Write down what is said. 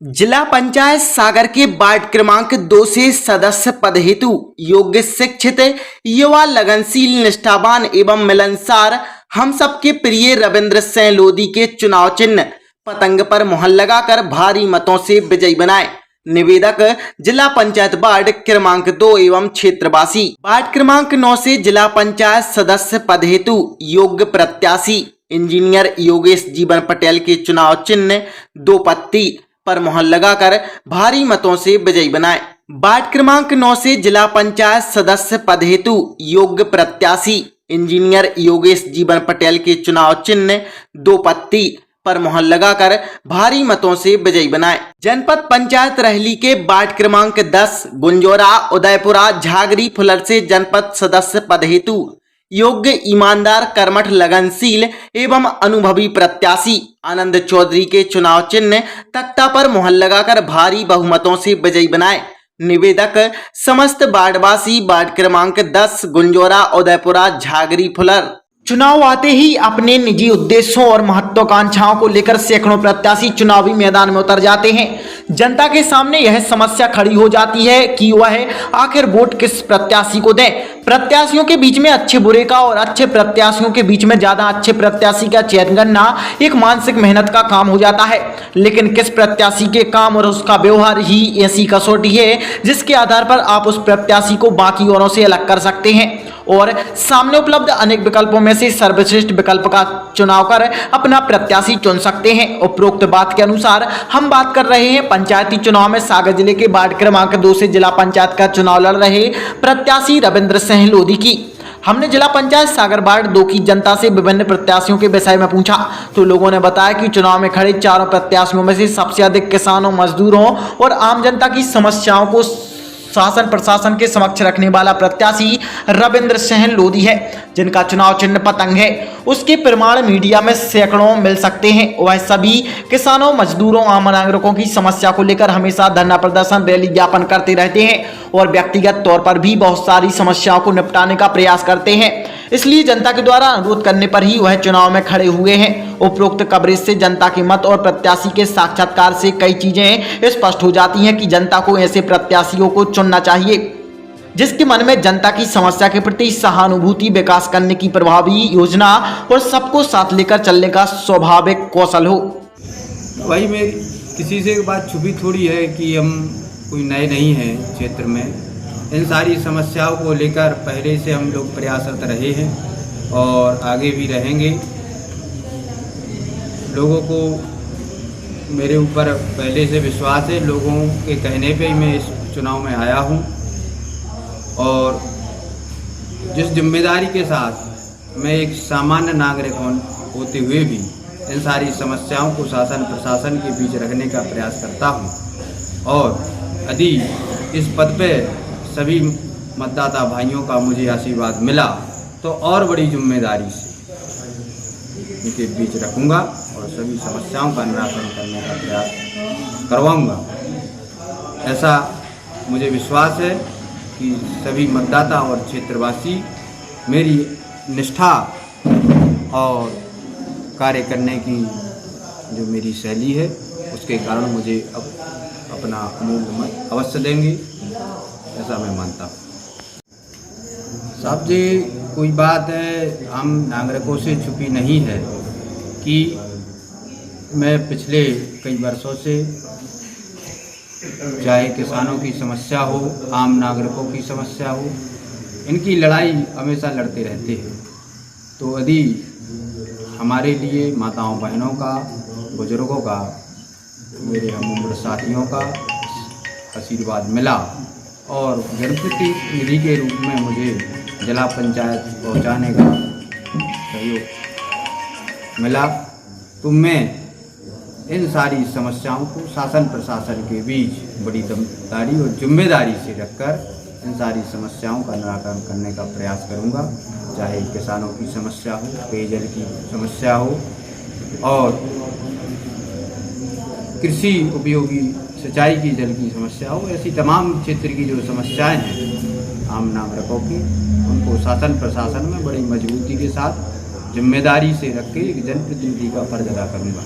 जिला पंचायत सागर के वार्ड क्रमांक 2 से सदस्य पद हेतु योग्य, शिक्षित, युवा, लगनशील, निष्ठावान एवं मिलनसार हम सबके प्रिय रविंद्र सिंह लोधी के चुनाव चिन्ह पतंग पर मुहर लगाकर भारी मतों से विजयी बनाए। निवेदक जिला पंचायत वार्ड क्रमांक 2 एवं क्षेत्रवासी। वार्ड क्रमांक 9 से जिला पंचायत सदस्य पद हेतु योग्य प्रत्याशी इंजीनियर योगेश जीवन पटेल के चुनाव चिन्ह 2 पत्ती पर मुहर लगाकर भारी मतों से विजयी बनाए। वार्ड क्रमांक 9 से जिला पंचायत सदस्य पद हेतु योग्य प्रत्याशी इंजीनियर योगेश जीवन पटेल के चुनाव चिन्ह 2 पत्ती पर मुहर लगाकर भारी मतों से विजयी बनाए। जनपद पंचायत रहली के वार्ड क्रमांक 10 गुंजोरा, उदयपुरा, झागरी, फुलर से जनपद सदस्य पद हेतु योग्य, ईमानदार, कर्मठ, लगनशील एवं अनुभवी प्रत्याशी आनंद चौधरी के चुनाव चिन्ह तख्ता पर मुहर लगाकर भारी बहुमतों से विजयी बनाए। निवेदक समस्त वार्डवासी वार्ड क्रमांक 10 गुंजोरा, उदयपुरा, झागरी, फुलर। चुनाव आते ही अपने निजी उद्देश्यों और महत्वाकांक्षाओं को लेकर सैकड़ों प्रत्याशी चुनावी मैदान में उतर जाते हैं। जनता के सामने यह समस्या खड़ी हो जाती है कि वह आखिर वोट किस प्रत्याशी को दें। प्रत्याशियों के बीच में अच्छे बुरे का और अच्छे प्रत्याशियों के बीच में ज्यादा अच्छे प्रत्याशी का चयन करना एक मानसिक मेहनत का काम हो जाता है। लेकिन किस प्रत्याशी के काम और उसका व्यवहार ही ऐसी कसौटी है जिसके आधार पर आप उस प्रत्याशी को बाकी औरों से अलग कर सकते हैं और सामने उपलब्ध अनेक विकल्पों में से सर्वश्रेष्ठ विकल्प का चुनाव कर अपना प्रत्याशी चुन सकते हैं। उपरोक्त बात के अनुसार हम बात कर रहे हैं पंचायती चुनाव में सागर जिले के वार्ड क्रमांक 2 से जिला पंचायत का चुनाव लड़ रहे प्रत्याशी रविंद्र सिंह लोधी की। हमने जिला पंचायत सागर वार्ड 2 की जनता से विभिन्न प्रत्याशियों के विषय में पूछा तो लोगों ने बताया कि चुनाव में खड़े चारों प्रत्याशियों में से सबसे अधिक किसानों, मजदूरों और आम जनता की समस्याओं को शासन प्रशासन के समक्ष रखने वाला प्रत्याशी रविंद्र सिंह लोधी है, जिनका चुनाव चिन्ह पतंग है। उसके प्रमाण मीडिया में सैकड़ों मिल सकते हैं। वह सभी किसानों, मजदूरों, आम नागरिकों की समस्या को लेकर हमेशा धरना प्रदर्शन, रैली, ज्ञापन करते रहते हैं और व्यक्तिगत तौर पर भी बहुत सारी समस्याओं को निपटाने का प्रयास करते हैं। इसलिए जनता के द्वारा अनुरोध करने पर ही वह चुनाव में खड़े हुए हैं। उपरोक्त कवरेज से जनता के मत और प्रत्याशी के साक्षात्कार से कई चीजें स्पष्ट हो जाती हैं कि जनता को ऐसे प्रत्याशियों को चुनना चाहिए जिसके मन में जनता की समस्या के प्रति सहानुभूति, विकास करने की प्रभावी योजना और सबको साथ लेकर चलने का स्वाभाविक कौशल हो। वही मेरी किसी से बात छुपी थोड़ी है कि हम कोई नए नहीं हैं क्षेत्र में। इन सारी समस्याओं को लेकर पहले से हम लोग प्रयासरत रहे हैं और आगे भी रहेंगे। लोगों को मेरे ऊपर पहले से विश्वास है। लोगों के कहने पे ही मैं इस चुनाव में आया हूं और जिस जिम्मेदारी के साथ मैं एक सामान्य नागरिक होते हुए भी इन सारी समस्याओं को शासन प्रशासन के बीच रखने का प्रयास करता हूं और यदि इस पद पे सभी मतदाता भाइयों का मुझे आशीर्वाद मिला तो और बड़ी जिम्मेदारी से इनके बीच रखूंगा और सभी समस्याओं का निराकरण करने का प्रयास करवाऊंगा। ऐसा मुझे विश्वास है कि सभी मतदाता और क्षेत्रवासी मेरी निष्ठा और कार्य करने की जो मेरी शैली है उसके कारण मुझे अपना अमूल्य मत अवश्य देंगे, ऐसा मैं मानता हूँ। साहब जी, कोई बात है हम नागरिकों से छुपी नहीं है कि मैं पिछले कई वर्षों से चाहे किसानों की समस्या हो, आम नागरिकों की समस्या हो, इनकी लड़ाई हमेशा लड़ते रहते हैं। तो यदि हमारे लिए माताओं बहनों का, बुजुर्गों का, मेरे हम उम्र साथियों का आशीर्वाद मिला और जनप्रतिनिधि के रूप में मुझे जिला पंचायत पहुंचाने का सहयोग मिला तो मैं इन सारी समस्याओं को शासन प्रशासन के बीच बड़ी दमदारी और जिम्मेदारी से रखकर इन सारी समस्याओं का निराकरण करने का प्रयास करूंगा। चाहे किसानों की समस्या हो, पेयजल की समस्या हो और कृषि उपयोगी सिंचाई की जल की समस्या हो, ऐसी तमाम क्षेत्र की जो समस्याएं हैं आम नागरिकों की, उनको शासन प्रशासन में बड़ी मजबूती के साथ जिम्मेदारी से रख के एक जनप्रतिनिधि का फर्ज अदा करूँगा।